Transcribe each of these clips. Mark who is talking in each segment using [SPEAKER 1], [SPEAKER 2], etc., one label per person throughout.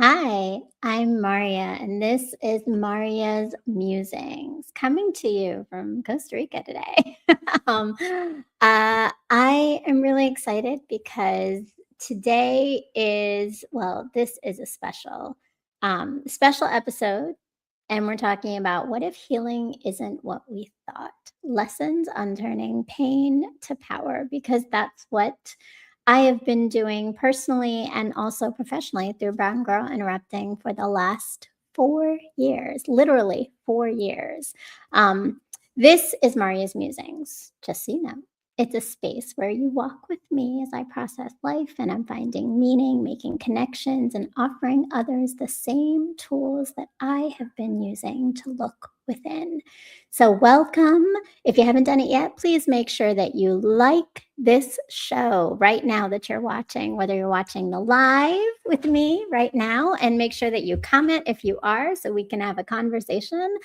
[SPEAKER 1] Hi, I'm Marya, and this is Marya's Musings, coming to you from Costa Rica today. um, I am really excited because today this is a special episode, and we're talking about what if healing isn't what we thought? Lessons on turning pain to power, because that's what I have been doing personally and also professionally through Brown Girl Interrupting for the last 4 years, literally 4 years. Um, this is Marya's Musings, just so you know. It's a space where you walk with me as I process life and I'm finding meaning, making connections, and offering others the same tools that I have been using to look within. So, welcome. If you haven't done it yet, please make sure that you like this show right now that you're watching, whether you're watching the live with me right now, and make sure that you comment if you are so we can have a conversation.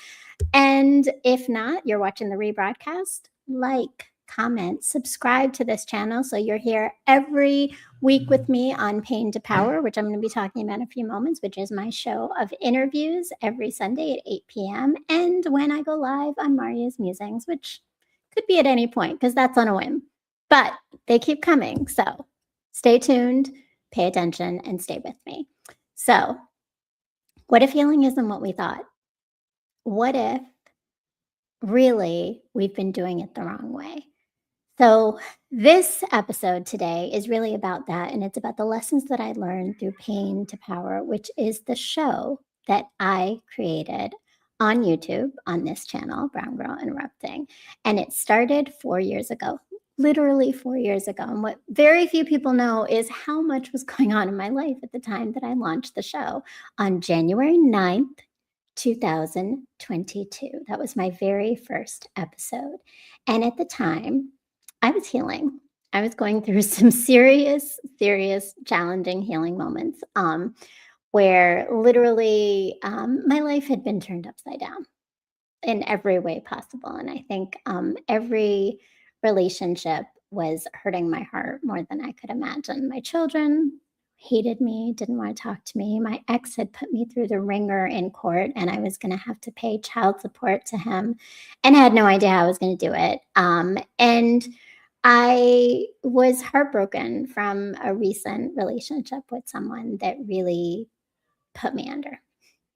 [SPEAKER 1] And if not, you're watching the rebroadcast, like, comment, subscribe to this channel so you're here every week with me on Pain to Power, which I'm going to be talking about in a few moments, which is my show of interviews every Sunday at 8 p.m. And when I go live on Marya's Musings, which could be at any point because that's on a whim, but they keep coming. So stay tuned, pay attention, and stay with me. So, what if healing isn't what we thought? What if really we've been doing it the wrong way? So, this episode today is really about that. And it's about the lessons that I learned through Pain to Power, which is the show that I created on YouTube on this channel, Brown Girl Interrupting. And it started 4 years ago, literally 4 years ago. And what very few people know is how much was going on in my life at the time that I launched the show on January 9th, 2022. That was my very first episode. And at the time, I was healing. I was going through some serious, challenging healing moments where literally my life had been turned upside down in every way possible. And I think every relationship was hurting my heart more than I could imagine. My children hated me, didn't want to talk to me. My ex had put me through the ringer in court, and I was going to have to pay child support to him and had no idea how I was going to do it. And I was heartbroken from a recent relationship with someone that really put me under.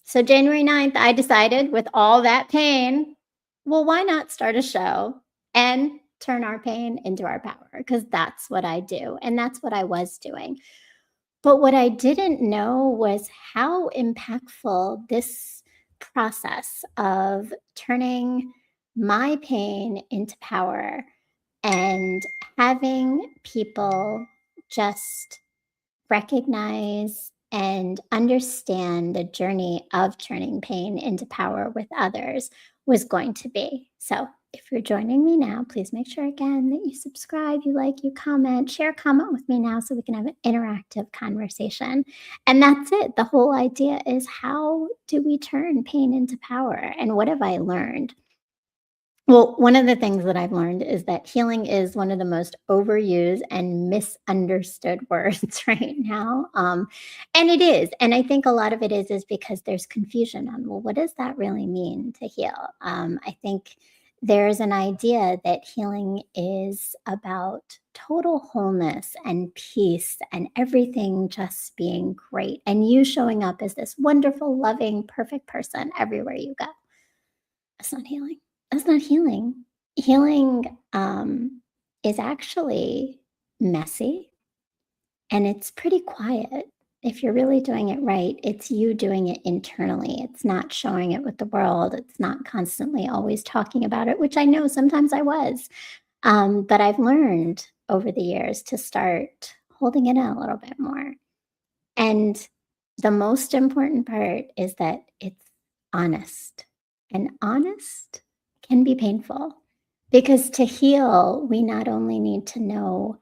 [SPEAKER 1] So January 9th, I decided with all that pain, well, why not start a show and turn our pain into our power? Because that's what I do. And that's what I was doing. But what I didn't know was how impactful this process of turning my pain into power and having people just recognize and understand the journey of turning pain into power with others was going to be. So, if you're joining me now, please make sure again that you subscribe, you like, you comment, share a comment with me now so we can have an interactive conversation. And that's it. The whole idea is how do we turn pain into power? And what have I learned? Well, one of the things that I've learned is that healing is one of the most overused and misunderstood words right now. And it is. And I think a lot of it is because there's confusion on, well, what does that really mean to heal? I think there's an idea that healing is about total wholeness and peace and everything just being great and you showing up as this wonderful, loving, perfect person everywhere you go. That's not healing. That's not healing. Healing is actually messy and it's pretty quiet. If you're really doing it right, it's you doing it internally. It's not showing it with the world. It's not constantly always talking about it, which I know sometimes I was. But I've learned over the years to start holding it in a little bit more. And the most important part is that it's honest. And honest can be painful because to heal, we not only need to know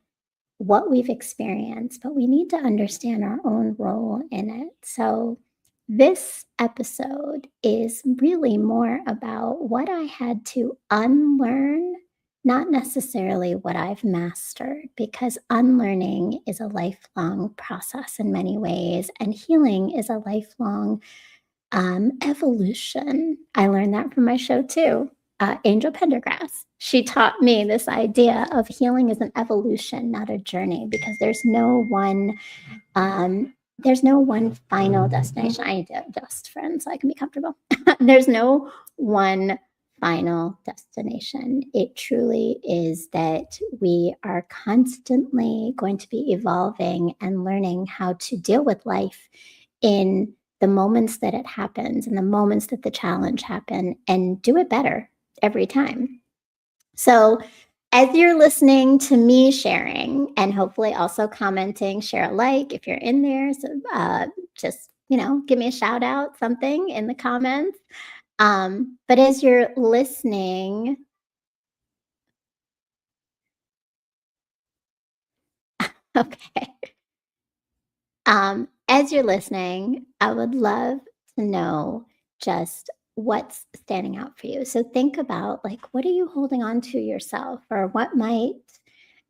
[SPEAKER 1] what we've experienced, but we need to understand our own role in it. So, this episode is really more about what I had to unlearn not necessarily what I've mastered, because unlearning is a lifelong process in many ways, and healing is a lifelong evolution. I learned that from my show too. Angel Pendergrass. She taught me this idea of healing as an evolution, not a journey, because there's no one final destination. I need to adjust, friends, so I can be comfortable. There's no one final destination. It truly is that we are constantly going to be evolving and learning how to deal with life in the moments that it happens and the moments that the challenge happen, and do it better every time. So, as you're listening to me sharing and hopefully also commenting, share a like if you're in there. So, just, give me a shout out, something in the comments. But as you're listening, okay. As you're listening, I would love to know just what's standing out for you. So think about, like, what are you holding on to yourself, or what might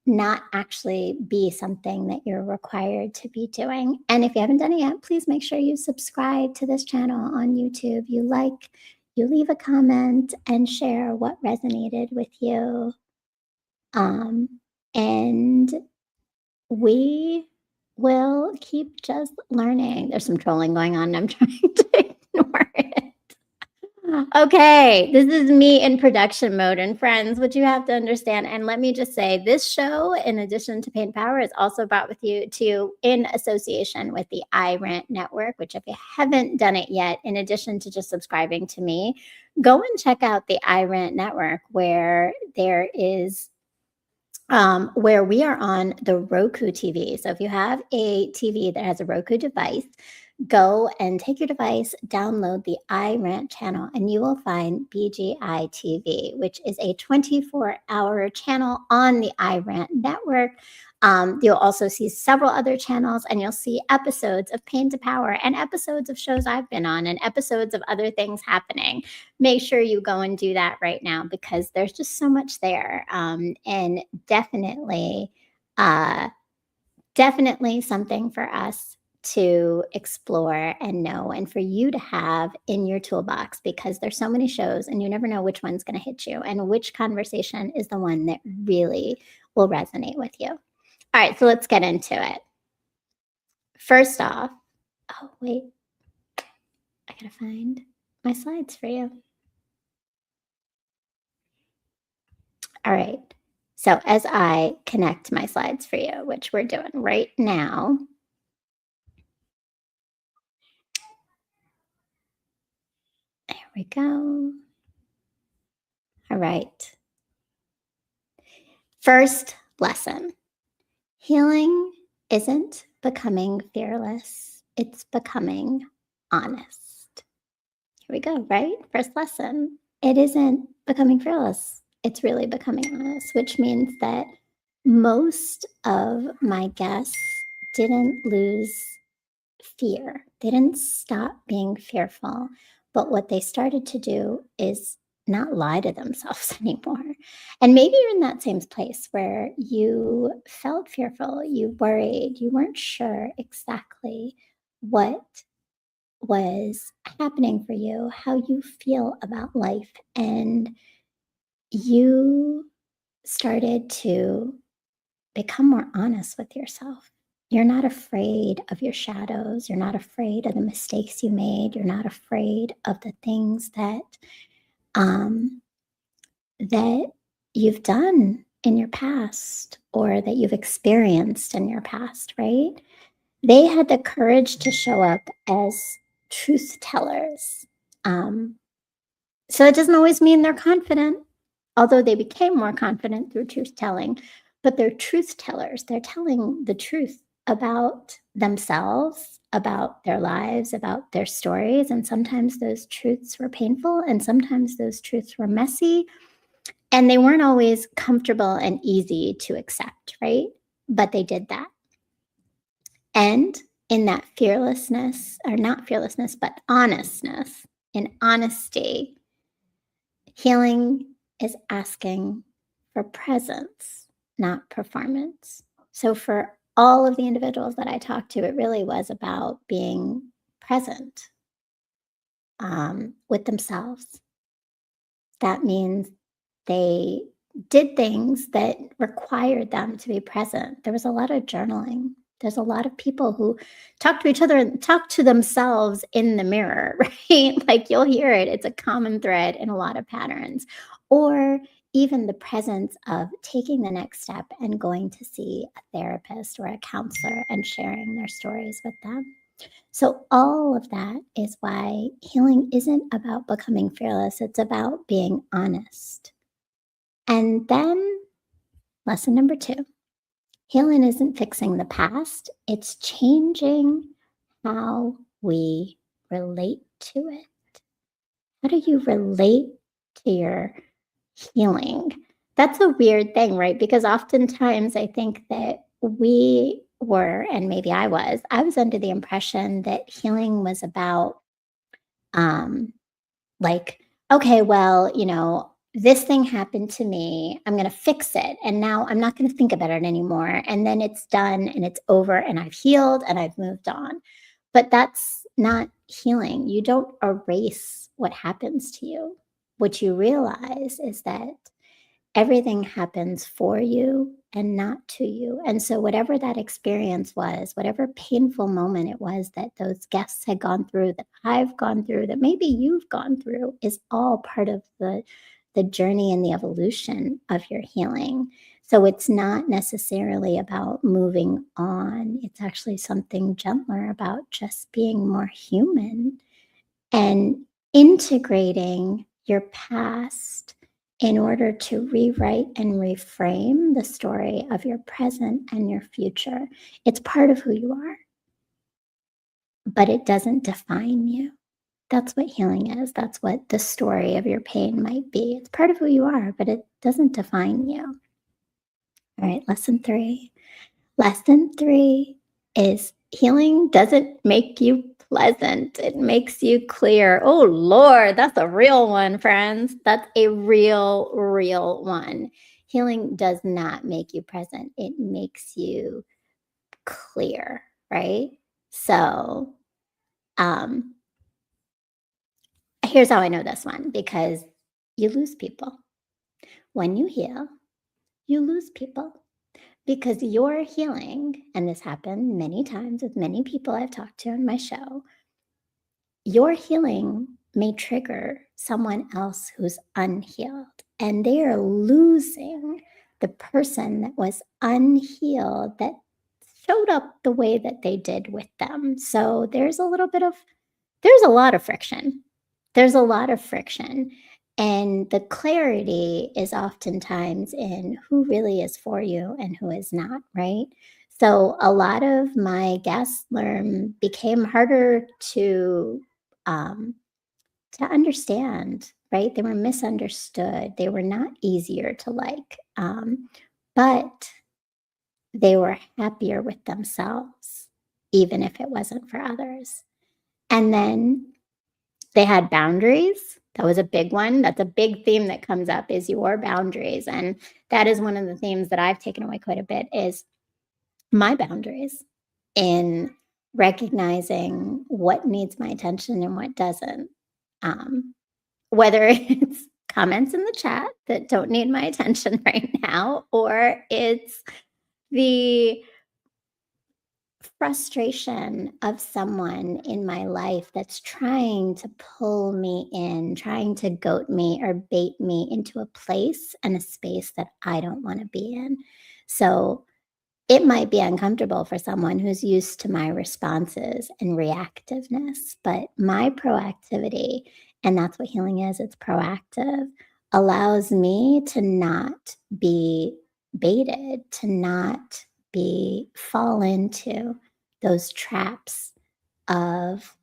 [SPEAKER 1] not actually be something that you're required to be doing. And if you haven't done it yet, please make sure you subscribe to this channel on YouTube. You leave a comment and share what resonated with you. And we will keep just learning. There's some trolling going on, and I'm trying to ignore it. Okay, this is me in production mode. And friends, what you have to understand, and let me just say, this show, in addition to Pain Power, is also brought with you to in association with the iRant Network, which, if you haven't done it yet, in addition to just subscribing to me, go and check out the iRant Network, where we are on the Roku TV. So if you have a TV that has a Roku device, go and take your device, download the iRant channel, and you will find BGI TV, which is a 24-hour channel on the iRant network. You'll also see several other channels, and you'll see episodes of Pain to Power, and episodes of shows I've been on, and episodes of other things happening. Make sure you go and do that right now, because there's just so much there. And definitely something for us to explore and know, and for you to have in your toolbox, because there's so many shows and you never know which one's going to hit you and which conversation is the one that really will resonate with you. All right, so let's get into it. First off, oh, wait, I gotta find my slides for you. All right, so as I connect my slides for you, which we're doing right now, there we go. All right. First lesson: healing isn't becoming fearless, it's becoming honest. Here we go, right? First lesson. It isn't becoming fearless, it's really becoming honest, which means that most of my guests didn't lose fear. They didn't stop being fearful. But what they started to do is not lie to themselves anymore. And maybe you're in that same place where you felt fearful, you worried, you weren't sure exactly what was happening for you, how you feel about life. And you started to become more honest with yourself. You're not afraid of your shadows. You're not afraid of the mistakes you made. You're not afraid of the things um, that you've done in your past, or that you've experienced in your past, right? They had the courage to show up as truth tellers. So it doesn't always mean they're confident, although they became more confident through truth telling, but they're truth tellers. They're telling the truth about themselves, about their lives, about their stories. And sometimes those truths were painful, and sometimes those truths were messy, and they weren't always comfortable and easy to accept, right? But they did that. And in that fearlessness, or not fearlessness, but honestness, in honesty, healing is asking for presence, not performance. So for all of the individuals that I talked to, it really was about being present with themselves. That means they did things that required them to be present. There was a lot of journaling. There's a lot of people who talk to each other and talk to themselves in the mirror, right? Like you'll hear it. It's a common thread in a lot of patterns. Or even the presence of taking the next step and going to see a therapist or a counselor and sharing their stories with them. So, all of that is why healing isn't about becoming fearless, it's about being honest. And then, lesson number two, healing isn't fixing the past, it's changing how we relate to it. How do you relate to your healing? That's a weird thing, right? Because oftentimes I think that we were, and maybe I was under the impression that healing was about um like, okay, well, this thing happened to me, I'm going to fix it, and now I'm not going to think about it anymore, and then it's done and it's over and I've healed and I've moved on. But that's not healing. You don't erase what happens to you. What you realize is that everything happens for you and not to you. And so, whatever that experience was, whatever painful moment it was that those guests had gone through, that I've gone through, that maybe you've gone through, is all part of the journey and the evolution of your healing. So, it's not necessarily about moving on, it's actually something gentler about just being more human and integrating your past in order to rewrite and reframe the story of your present and your future. It's part of who you are, but it doesn't define you. That's what healing is. That's what the story of your pain might be. It's part of who you are, but it doesn't define you. All right, lesson three. Lesson three is healing doesn't make you pleasant. It makes you clear. Oh, Lord, that's a real one, friends. That's a real one. Healing does not make you present, it makes you clear, right? So, um, here's how I know this one, because you lose people. When you heal, you lose people. Because your healing, and this happened many times with many people I've talked to on my show, your healing may trigger someone else who's unhealed, and they are losing the person that was unhealed that showed up the way that they did with them. So there's a lot of friction. There's a lot of friction. And the clarity is oftentimes in who really is for you and who is not, right? So a lot of my guest learn became harder um, to understand, right? They were misunderstood. They were not easier to like, but they were happier with themselves, even if it wasn't for others. And then they had boundaries. That was a big one. That's a big theme that comes up, is your boundaries. And that is one of the themes that I've taken away quite a bit, is my boundaries in recognizing what needs my attention and what doesn't. Whether it's comments in the chat that don't need my attention right now, or it's the frustration of someone in my life that's trying to pull me in, trying to goat me or bait me into a place and a space that I don't want to be in. So it might be uncomfortable for someone who's used to my responses and reactiveness, but my proactivity, and that's what healing is, it's proactive, allows me to not be baited, to not fall into those traps of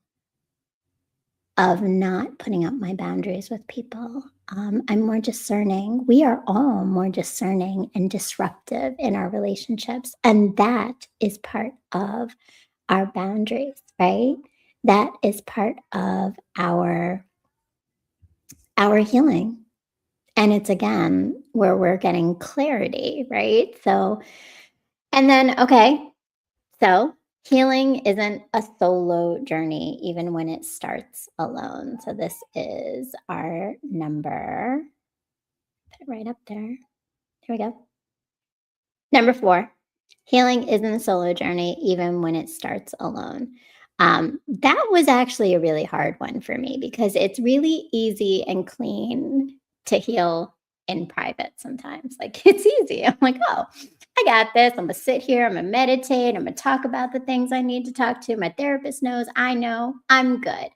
[SPEAKER 1] not putting up my boundaries with people. I'm more discerning. We are all more discerning and disruptive in our relationships. And that is part of our boundaries, right? That is part of our healing. And it's again where we're getting clarity, right? So, and then, okay, so healing isn't a solo journey, even when it starts alone. So this is our number, put it right up there. Here we go. Number 4, healing isn't a solo journey, even when it starts alone. That was actually a really hard one for me because it's really easy and clean to heal in private sometimes. Like it's easy. I'm like, oh, I got this. I'm gonna sit here. I'm gonna meditate. I'm gonna talk about the things I need to talk to. My therapist knows. I know. I'm good.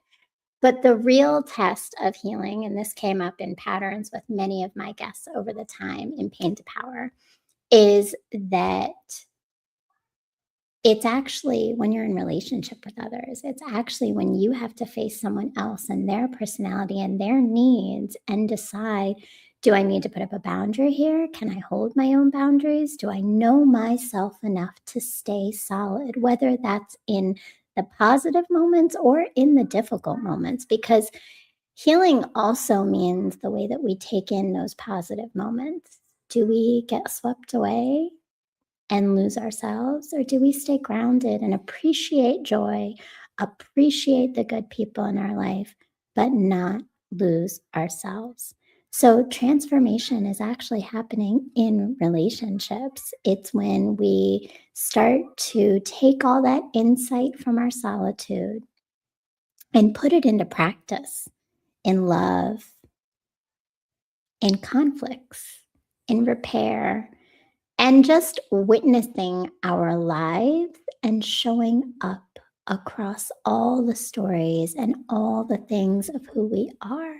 [SPEAKER 1] But the real test of healing, and this came up in patterns with many of my guests over the time in Pain to Power, is that it's actually when you're in relationship with others, it's actually when you have to face someone else and their personality and their needs and decide, do I need to put up a boundary here? Can I hold my own boundaries? Do I know myself enough to stay solid, whether that's in the positive moments or in the difficult moments? Because healing also means the way that we take in those positive moments. Do we get swept away and lose ourselves? Or do we stay grounded and appreciate joy, appreciate the good people in our life, but not lose ourselves? So, transformation is actually happening in relationships. It's when we start to take all that insight from our solitude and put it into practice in love, in conflicts, in repair, and just witnessing our lives and showing up across all the stories and all the things of who we are.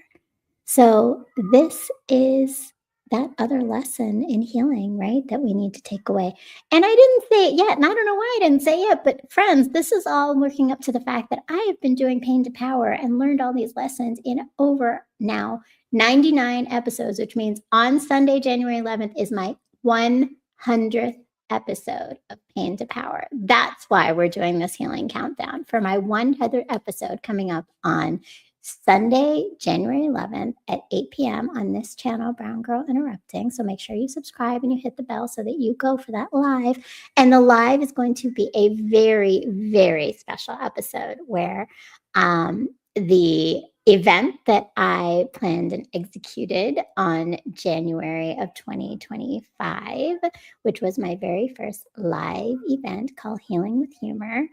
[SPEAKER 1] So, this is that other lesson in healing, right? That we need to take away. And I didn't say it yet, and I don't know why I didn't say it, but friends, this is all working up to the fact that I have been doing Pain to Power and learned all these lessons in over now 99 episodes, which means on Sunday, January 11th, is my 100th episode of Pain to Power. That's why we're doing this healing countdown for my 100th episode coming up on Sunday, January 11th at 8 p.m. on this channel, Brown Girl Interrupting. So make sure you subscribe and you hit the bell so that you go for that live. And the live is going to be a very, very special episode where the event that I planned and executed on January of 2025, which was my very first live event called Healing with Humor,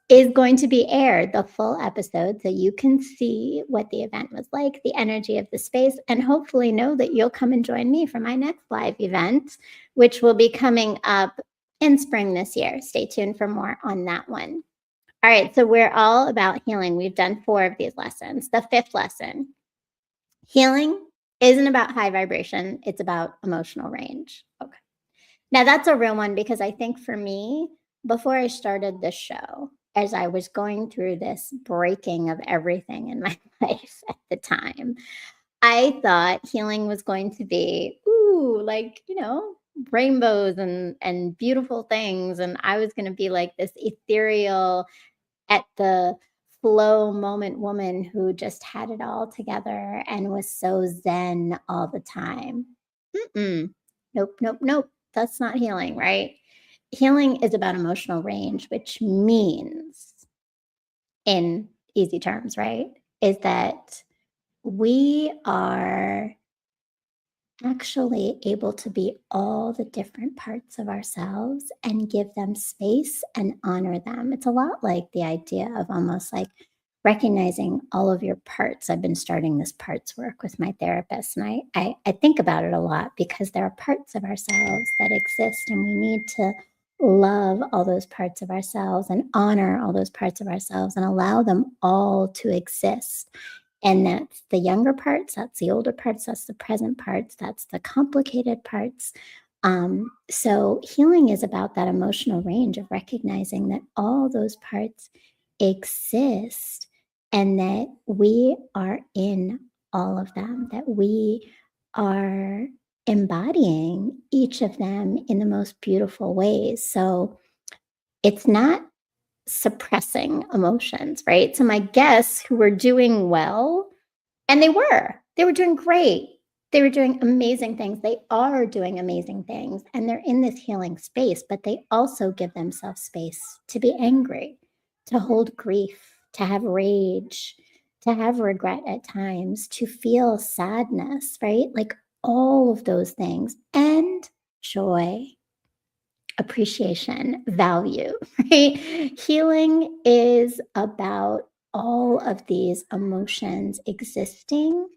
[SPEAKER 1] is going to be aired, the full episode, so you can see what the event was like, the energy of the space, and hopefully know that you'll come and join me for my next live event, which will be coming up in spring this year. Stay tuned for more on that one. All right, so we're all about healing. We've done 4 of these lessons. The 5th lesson, healing isn't about high vibration, it's about emotional range. Okay. Now that's a real one because I think for me, before I started this show, as I was going through this breaking of everything in my life at the time, I thought healing was going to be, ooh, like, rainbows and beautiful things. And I was going to be like this ethereal, at the flow moment woman who just had it all together and was so zen all the time. Mm-mm. Nope, nope, nope. That's not healing, right? Healing is about emotional range, which means, in easy terms, right, is that we are actually able to be all the different parts of ourselves and give them space and honor them. It's a lot like the idea of almost like recognizing all of your parts. I've been starting this parts work with my therapist, and I think about it a lot because there are parts of ourselves that exist, and we need to love all those parts of ourselves and honor all those parts of ourselves and allow them all to exist. And that's the younger parts, that's the older parts, that's the present parts, that's the complicated parts. So healing is about that emotional range of recognizing that all those parts exist and that we are in all of them, that we are embodying each of them in the most beautiful ways. So it's not suppressing emotions, right? So my guests who were doing well, and they were doing great. They were doing amazing things. They are doing amazing things, and they're in this healing space, but they also give themselves space to be angry, to hold grief, to have rage, to have regret at times, to feel sadness, right? Like all of those things, and joy, appreciation, value, right? Healing is about all of these emotions existing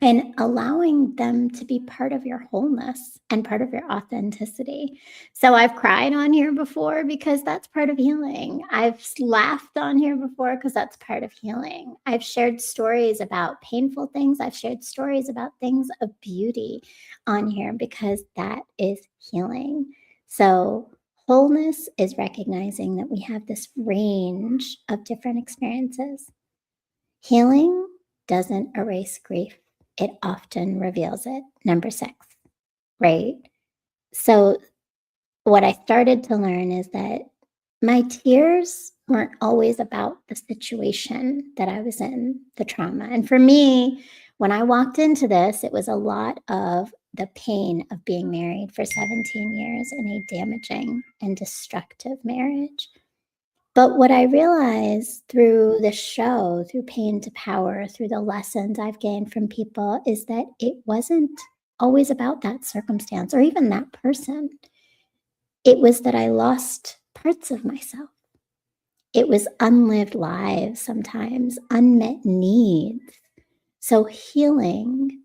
[SPEAKER 1] and allowing them to be part of your wholeness and part of your authenticity. So I've cried on here before because that's part of healing. I've laughed on here before because that's part of healing. I've shared stories about painful things. I've shared stories about things of beauty on here because that is healing. So wholeness is recognizing that we have this range of different experiences. Healing doesn't erase grief, it often reveals it. Number 6, right? So, what I started to learn is that my tears weren't always about the situation that I was in, the trauma. And for me, when I walked into this, it was a lot of the pain of being married for 17 years in a damaging and destructive marriage. But what I realized through the show, through Pain to Power, through the lessons I've gained from people, is that it wasn't always about that circumstance or even that person. It was that I lost parts of myself. It was unlived lives sometimes, unmet needs. So healing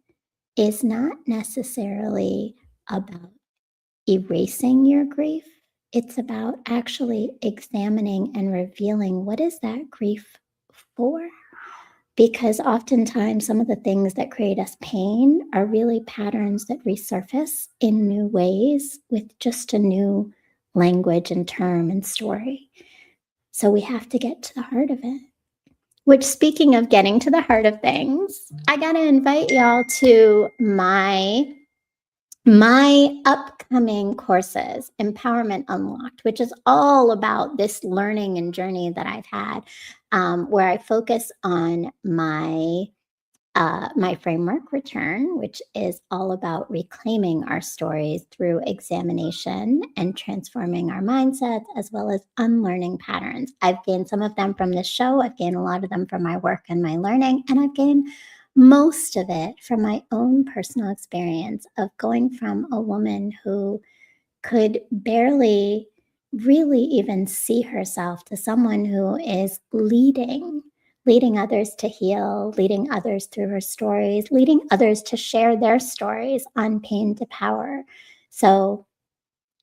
[SPEAKER 1] is not necessarily about erasing your grief. It's about actually examining and revealing what is that grief for? Because oftentimes some of the things that create us pain are really patterns that resurface in new ways with just a new language and term and story. So we have to get to the heart of it. Which, speaking of getting to the heart of things, I got to invite y'all to my upcoming courses, Empowerment Unlocked, which is all about this learning and journey that I've had, where I focus on my framework return, which is all about reclaiming our stories through examination and transforming our mindsets, as well as unlearning patterns. I've gained some of them from this show. I've gained a lot of them from my work and my learning, and I've gained most of it from my own personal experience of going from a woman who could barely really even see herself to someone who is leading others to heal, leading others through her stories, leading others to share their stories on Pain to Power. So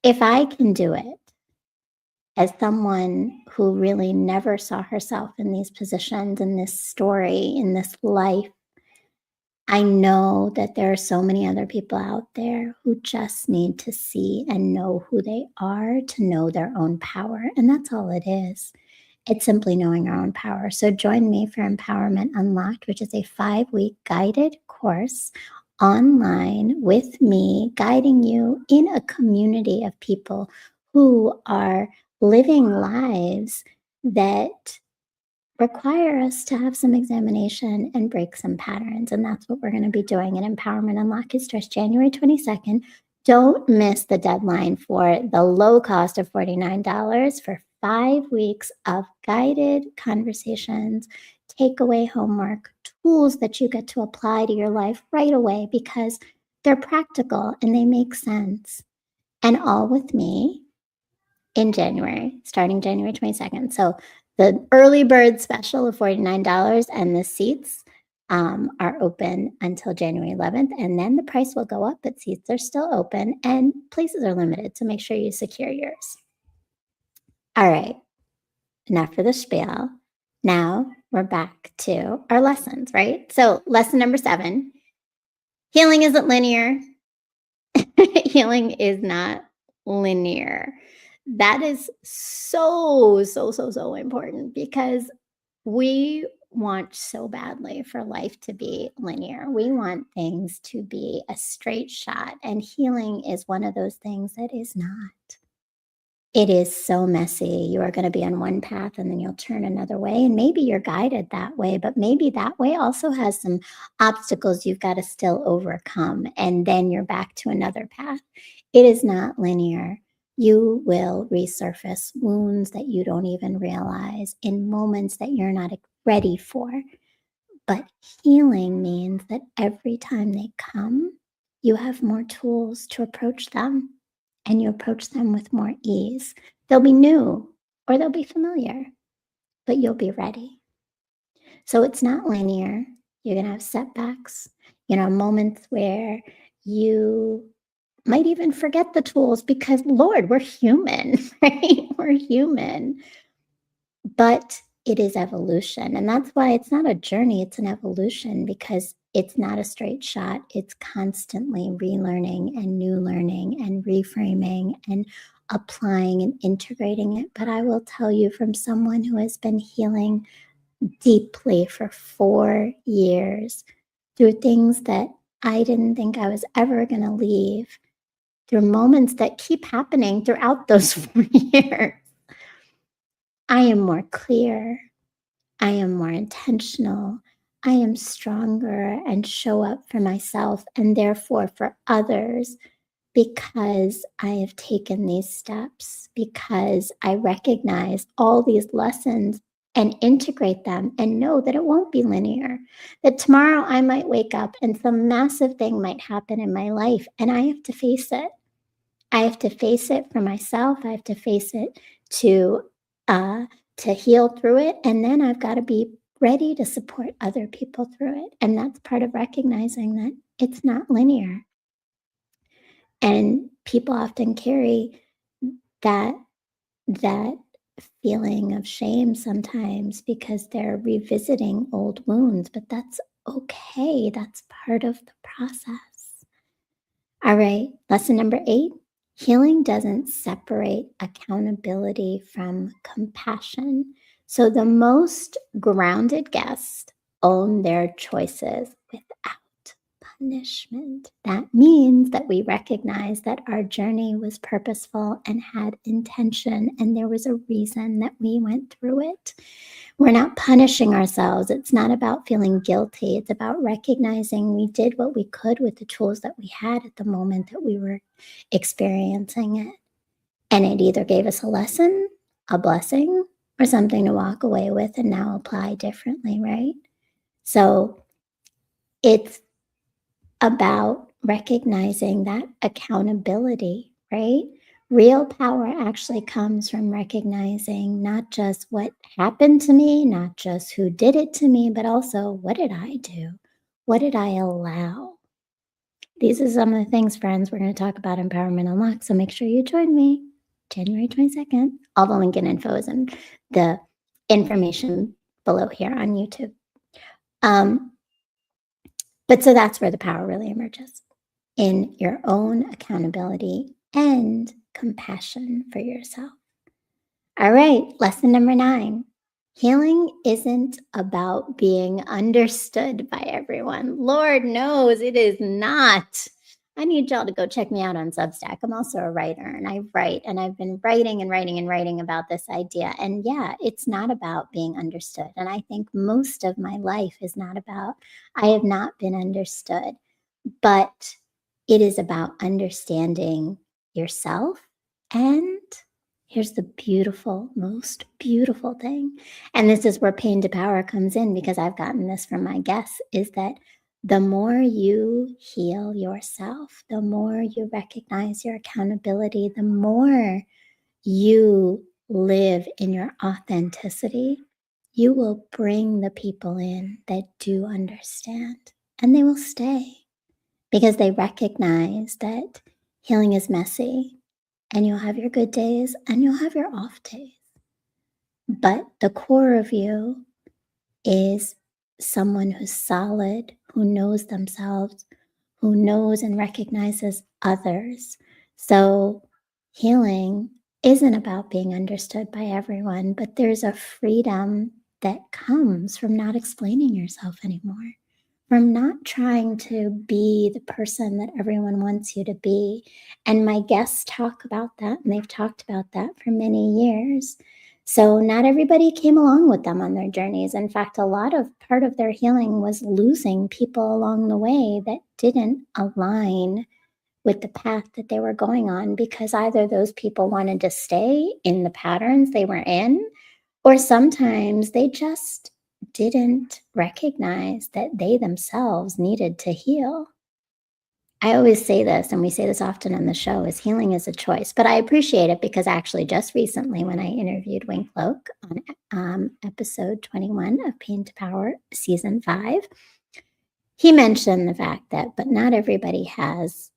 [SPEAKER 1] if I can do it as someone who really never saw herself in these positions, in this story, in this life, I know that there are so many other people out there who just need to see and know who they are to know their own power. And that's all it is. It's simply knowing our own power. So join me for Empowerment Unlocked, which is a 5-week guided course online with me, guiding you in a community of people who are living lives that require us to have some examination and break some patterns. And that's what we're going to be doing at Empowerment Unlock. It starts January 22nd. Don't miss the deadline for the low cost of $49 for 5 weeks of guided conversations, takeaway homework, tools that you get to apply to your life right away because they're practical and they make sense. And all with me in January, starting January 22nd. So the early bird special of $49 and the seats are open until January 11th. And then the price will go up, but seats are still open and places are limited. So make sure you secure yours. All right, enough for the spiel. Now we're back to our lessons, right? So lesson number 7, healing isn't linear. Healing is not linear. That is so, so, so, so important because we want so badly for life to be linear. We want things to be a straight shot, and healing is one of those things that is not. it is so messy. You are going to be on one path and then you'll turn another way. And maybe you're guided that way, but maybe that way also has some obstacles you've got to still overcome. And then you're back to another path. It is not linear. You will resurface wounds that you don't even realize in moments that you're not ready for. But healing means that every time they come, you have more tools to approach them, and you approach them with more ease. They'll be new or they'll be familiar, but you'll be ready. So it's not linear. You're going to have setbacks, moments where you might even forget the tools because, Lord, we're human, right? We're human. But it is evolution. And that's why it's not a journey, it's an evolution, because it's not a straight shot. It's constantly relearning and new learning and reframing and applying and integrating it. But I will tell you, from someone who has been healing deeply for 4 years through things that I didn't think I was ever going to leave, through moments that keep happening throughout those 4 years, I am more clear. I am more intentional. I am stronger and show up for myself and therefore for others, because I have taken these steps, because I recognize all these lessons and integrate them and know that it won't be linear, that tomorrow I might wake up and some massive thing might happen in my life and I have to face it. I have to face it for myself. I have to face it to heal through it. And then I've got to be ready to support other people through it. And that's part of recognizing that it's not linear. And people often carry that feeling of shame sometimes because they're revisiting old wounds, but that's okay. That's part of the process. All right, lesson number 8. Healing doesn't separate accountability from compassion. So the most grounded guests own their choices without punishment. That means that we recognize that our journey was purposeful and had intention, and there was a reason that we went through it. We're not punishing ourselves. It's not about feeling guilty. It's about recognizing we did what we could with the tools that we had at the moment that we were experiencing it. And it either gave us a lesson, a blessing, or something to walk away with and now apply differently, right? So it's about recognizing that accountability, right? Real power actually comes from recognizing not just what happened to me, not just who did it to me, but also what did I do? What did I allow? These are some of the things, friends, we're going to talk about Empowerment Unlocked. So make sure you join me January 22nd. All the link and info is in the information below here on YouTube. But so that's where the power really emerges, in your own accountability and compassion for yourself. All right, lesson number 9. Healing isn't about being understood by everyone. Lord knows it is not. I need y'all to go check me out on Substack. I'm also a writer, and I write, and I've been writing and writing and writing about this idea. And yeah, it's not about being understood. And I think most of my life is not about, I have not been understood, but it is about understanding yourself. And here's the beautiful, most beautiful thing. And this is where pain to power comes in, because I've gotten this from my guests, is that the more you heal yourself, the more you recognize your accountability, the more you live in your authenticity, you will bring the people in that do understand, and they will stay because they recognize that healing is messy, and you'll have your good days and you'll have your off days. But the core of you is someone who's solid, who knows themselves, who knows and recognizes others. So healing isn't about being understood by everyone, but there's a freedom that comes from not explaining yourself anymore, from not trying to be the person that everyone wants you to be. And my guests talk about that, and they've talked about that for many years. So not everybody came along with them on their journeys. In fact, a lot of part of their healing was losing people along the way that didn't align with the path that they were going on, because either those people wanted to stay in the patterns they were in, or sometimes they just didn't recognize that they themselves needed to heal. I always say this, and we say this often on the show, is healing is a choice. But I appreciate it because actually just recently when I interviewed Wink Loke on episode 21 of Pain to Power, season 5, he mentioned the fact that, but not everybody has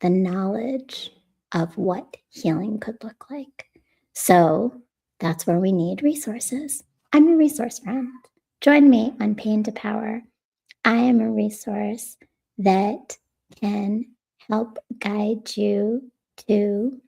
[SPEAKER 1] the knowledge of what healing could look like. So that's where we need resources. I'm a resource friend. Join me on Pain to Power. I am a resource that can help guide you to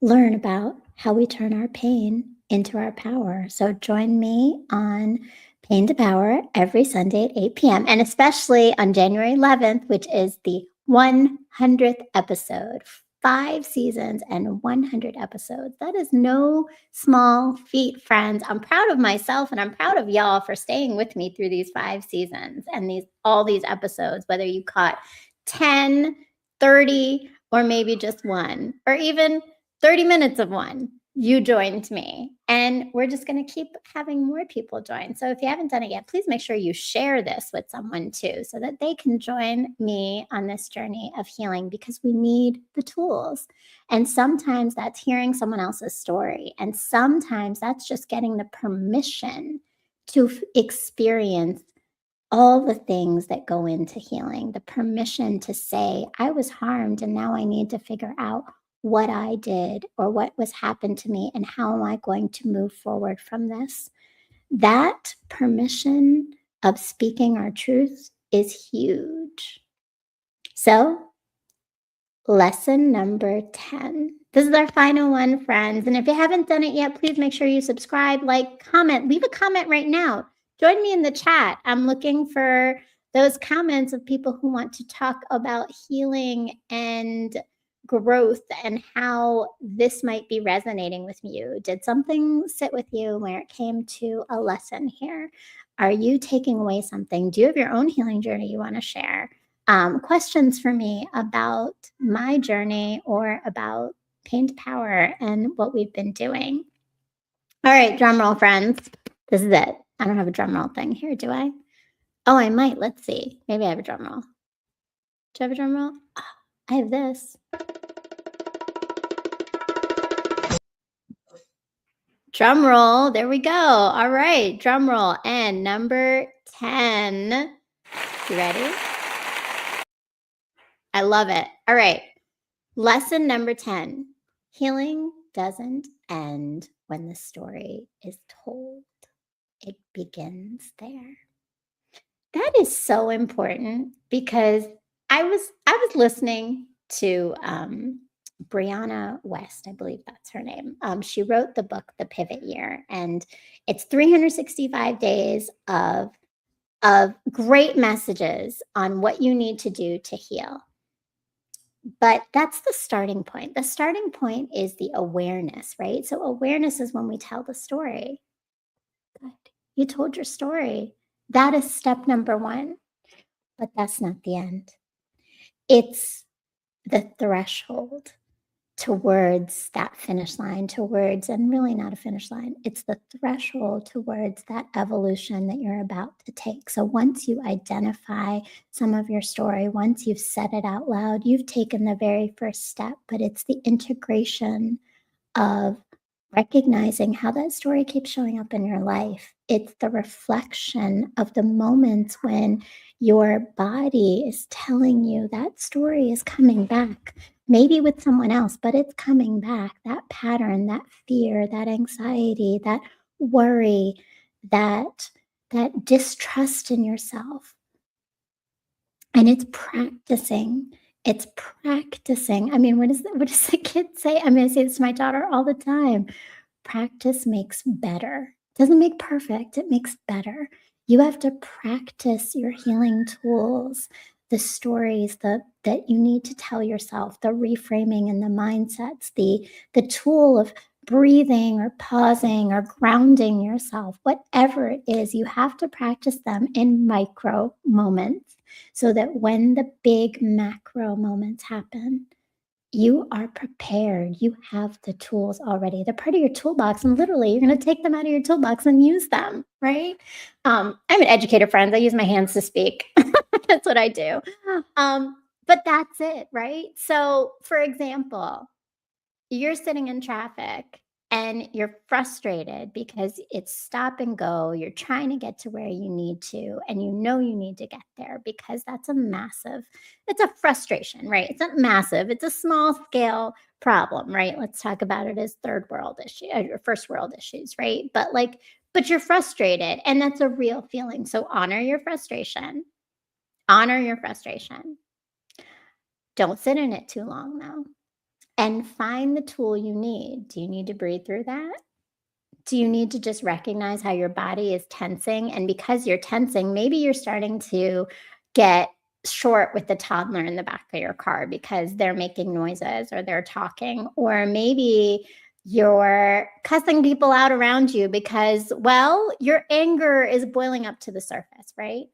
[SPEAKER 1] learn about how we turn our pain into our power. So join me on Pain to Power every Sunday at 8 p.m. and especially on January 11th, which is the 100th episode. 5 seasons and 100 episodes. That is no small feat, friends. I'm proud of myself and I'm proud of y'all for staying with me through these 5 seasons and all these episodes, whether you caught 10, 30, or maybe just one, or even 30 minutes of one. You joined me, and we're just going to keep having more people join. So if you haven't done it yet, please make sure you share this with someone too, so that they can join me on this journey of healing, because we need the tools. And sometimes that's hearing someone else's story. And sometimes that's just getting the permission to experience all the things that go into healing, the permission to say, I was harmed and now I need to figure out what I did or what was happened to me and how am I going to move forward from this. That permission of speaking our truth is huge. So, lesson number 10. This is our final one, friends. And if you haven't done it yet, please make sure you subscribe, like, comment, leave a comment right now. Join me in the chat. I'm looking for those comments of people who want to talk about healing and growth and how this might be resonating with you. Did something sit with you where it came to a lesson here? Are you taking away something? Do you have your own healing journey you want to share? Questions for me about my journey or about Pain to Power and what we've been doing. All right, drum roll, friends. This is it. I don't have a drum roll thing here, do I? Oh, I might. Let's see. Maybe I have a drum roll. Do you have a drum roll? Oh, I have this. Drum roll. There we go. All right, drum roll. And number 10. You ready? I love it. All right. Lesson number 10. Healing doesn't end when the story is told. It begins there. That is so important, because I was listening to Brianna West, I believe that's her name. She wrote the book The Pivot Year, and it's 365 days of great messages on what you need to do to heal. But that's the starting point. The starting point is the awareness, right? So awareness is when we tell the story. Good. You told your story. That is step number 1. But that's not the end. It's the threshold towards that finish line, towards, and really not a finish line. It's the threshold towards that evolution that you're about to take. So once you identify some of your story, once you've said it out loud, you've taken the very first step, but it's the integration of recognizing how that story keeps showing up in your life. It's the reflection of the moments when your body is telling you that story is coming back, maybe with someone else, but it's coming back. That pattern, that fear, that anxiety, that worry, that distrust in yourself. And it's practicing. It's practicing. I mean, what does the kid say? I mean, I say this to my daughter all the time. Practice makes better. It doesn't make perfect, it makes better. You have to practice your healing tools, the stories that you need to tell yourself, the reframing and the mindsets, the tool of breathing or pausing or grounding yourself, whatever it is, you have to practice them in micro moments so that when the big macro moments happen, you are prepared. You have the tools already. They're part of your toolbox, and literally, you're going to take them out of your toolbox and use them, right? I'm an educator, friends. I use my hands to speak. That's what I do. But that's it, right? So, for example, you're sitting in traffic and you're frustrated because it's stop and go. You're trying to get to where you need to, and you know you need to get there because that's a massive, it's a frustration, right? It's not massive, it's a small scale problem, right? Let's talk about it as third world issue or first world issues, right? But you're frustrated, and that's a real feeling. So honor your frustration. Honor your frustration. Don't sit in it too long though. And find the tool you need. Do you need to breathe through that? Do you need to just recognize how your body is tensing? And because you're tensing, maybe you're starting to get short with the toddler in the back of your car because they're making noises or they're talking, or maybe you're cussing people out around you because, well, your anger is boiling up to the surface, right?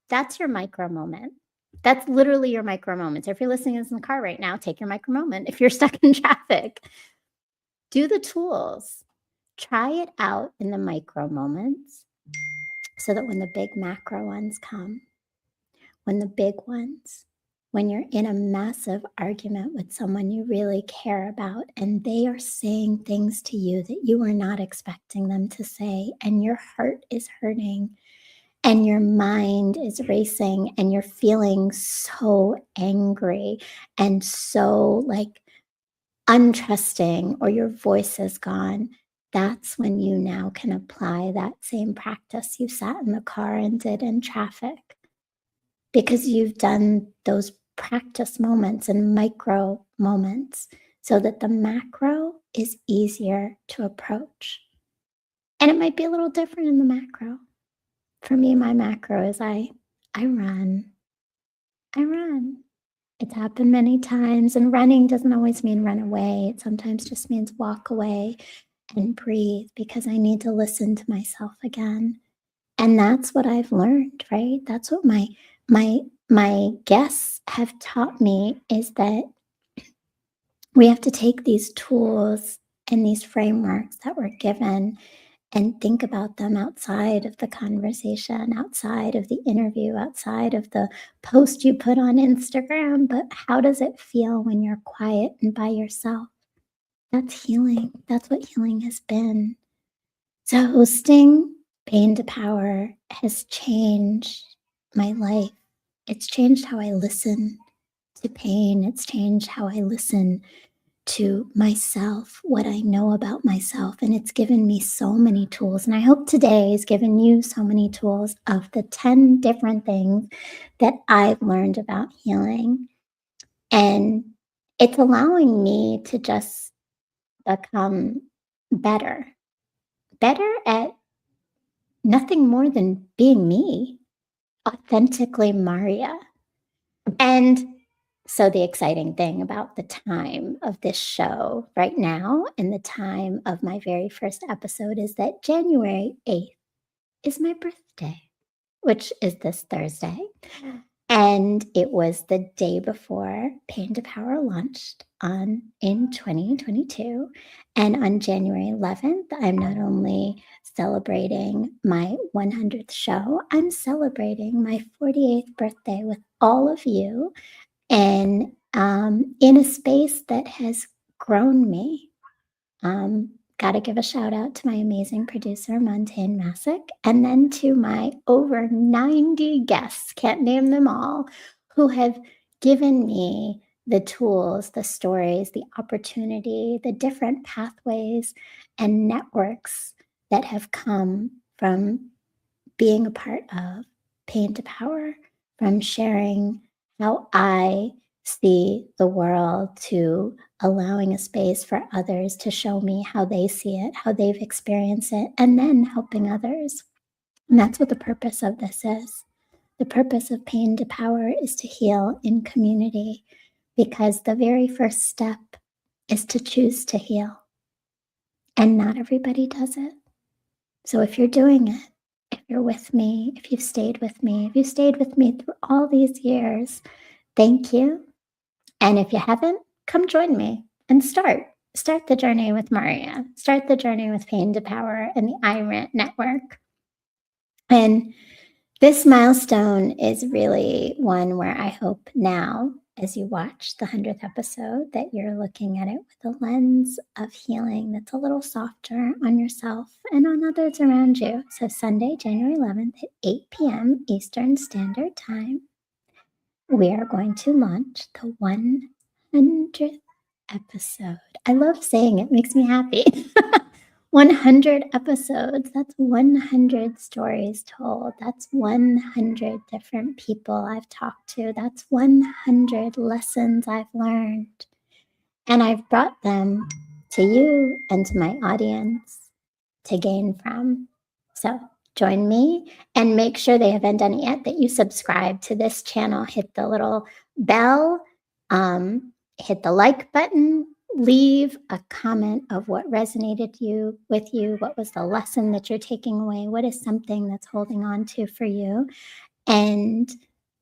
[SPEAKER 1] That's your micro moment. That's literally your micro moments. If you're listening to this in the car right now, take your micro moment. If you're stuck in traffic, do the tools. Try it out in the micro moments so that when the big macro ones come, when the big ones, when you're in a massive argument with someone you really care about and they are saying things to you that you were not expecting them to say, and your heart is hurting and your mind is racing and you're feeling so angry and so like untrusting, or your voice is gone, that's when you now can apply that same practice you sat in the car and did in traffic, because you've done those practice moments and micro moments so that the macro is easier to approach. And it might be a little different in the macro. For me, my macro is I run. I run. It's happened many times, and running doesn't always mean run away. It sometimes just means walk away and breathe because I need to listen to myself again. And that's what I've learned, right? That's what my guests have taught me, is that we have to take these tools and these frameworks that we're given and think about them outside of the conversation, outside of the interview, outside of the post you put on Instagram. But how does it feel when you're quiet and by yourself? That's healing. That's what healing has been. So, hosting Pain to Power has changed my life. It's changed how I listen to pain, it's changed how I listen to myself, what I know about myself. And it's given me so many tools. And I hope today has given you so many tools of the 10 different things that I've learned about healing. And it's allowing me to just become better, better at nothing more than being me, authentically Marya. And so the exciting thing about the time of this show right now and the time of my very first episode is that January 8th is my birthday, which is this Thursday. And it was the day before Pain to Power launched in 2022. And on January 11th, I'm not only celebrating my 100th show, I'm celebrating my 48th birthday with all of you, and in a space that has grown me. Got to give a shout out to my amazing producer, Montaigne Massick, and then to my over 90 guests, can't name them all, who have given me the tools, the stories, the opportunity, the different pathways and networks that have come from being a part of Pain to Power, from sharing how I see the world, to allowing a space for others to show me how they see it, how they've experienced it, and then helping others. And that's what the purpose of this is. The purpose of Pain to Power is to heal in community, because the very first step is to choose to heal. And not everybody does it. So if you're doing it, if you're with me, if you've stayed with me through all these years, thank you. And if you haven't, come join me and start. Start the journey with Marya. Start the journey with Pain to Power and the iRant network. And this milestone is really one where I hope now, as you watch the 100th episode, that you're looking at it with a lens of healing that's a little softer on yourself and on others around you. So Sunday, January 11th at 8 p.m. Eastern Standard Time, we are going to launch the 100th episode. I love saying it, makes me happy. 100 episodes, that's 100 stories told. That's 100 different people I've talked to. That's 100 lessons I've learned. And I've brought them to you and to my audience to gain from. So join me, and make sure they haven't done it yet, that you subscribe to this channel. Hit the little bell, hit the like button, leave a comment of what resonated with you, what was the lesson that you're taking away, what is something that's holding on to for you. And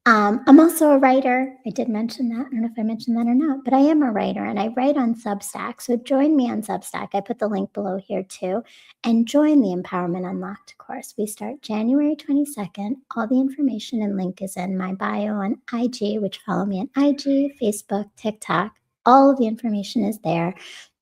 [SPEAKER 1] I'm also a writer. I did mention that. I don't know if I mentioned that or not, but I am a writer, and I write on Substack. So join me on Substack. I put the link below here too. And join the Empowerment Unlocked course. We start January 22nd. All the information and link is in my bio on IG, which follow me on IG, Facebook, TikTok. All of the information is there.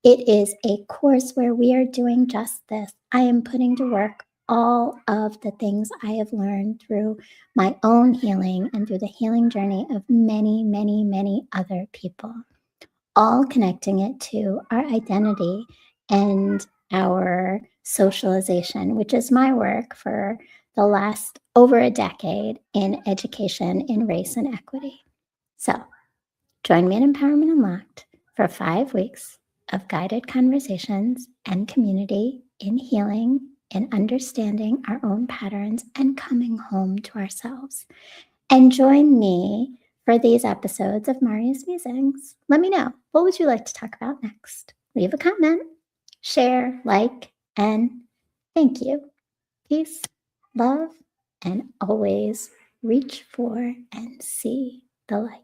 [SPEAKER 1] It is a course where we are doing just this. I am putting to work all of the things I have learned through my own healing and through the healing journey of many, many, many other people, all connecting it to our identity and our socialization, which is my work for the last over a decade in education in race and equity. So join me at Empowerment Unlocked for 5 weeks of guided conversations and community in healing and understanding our own patterns and coming home to ourselves. And join me for these episodes of Marya's Musings. Let me know, what would you like to talk about next? Leave a comment, share, like, and thank you. Peace, love, and always reach for and see the light.